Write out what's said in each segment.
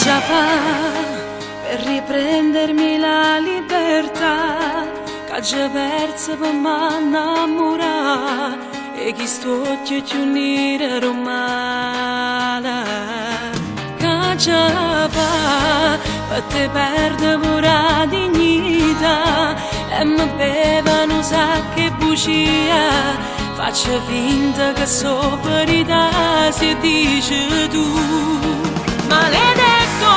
già fa per riprendermi la libertà, che già perso per m'annamorare e chi sto ti unire romana. Che già fa per te perde pure la dignità e mi bevono sacche bugia. Faccio finta che so verità se dici tu. Maledetto,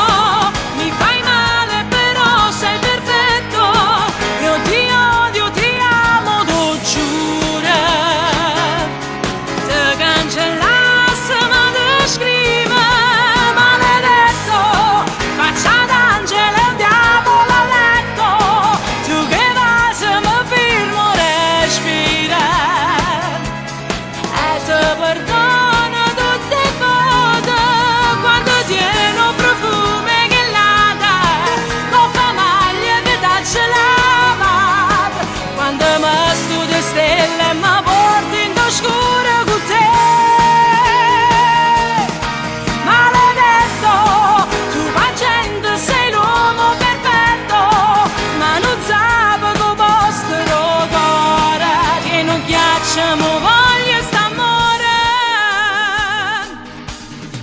mi fai male però sei perfetto. Io ti odio, ti amo, lo giuro. Te cancellasse ma te scrive. Maledetto, faccia d'angelo e diavolo a letto. Tu che vai se mi firmo respira. E te perdono tutte foto quando tieno profume che l'ada non fa maglia che taccia lavata. Quando mi studi stelle e mi porti in oscuro con te. Maledetto, tu facendo sei l'uomo perfetto, ma non sabato posto cuore che non ghiacciamo voglia st'amore.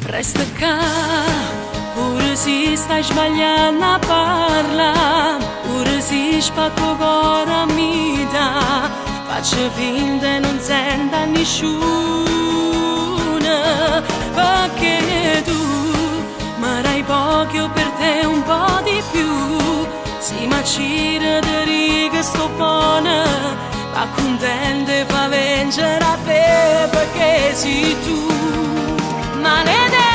Resta qua, pure se stai sbagliando a parlare, pure se spacco cuore mi dà, faccio finta e non senta nessuno, perché tu mi dai poco per te un po' di più. Si ma c'era di riga sto buona, ma contente fa vincere a te perché sei tu. Maledetto,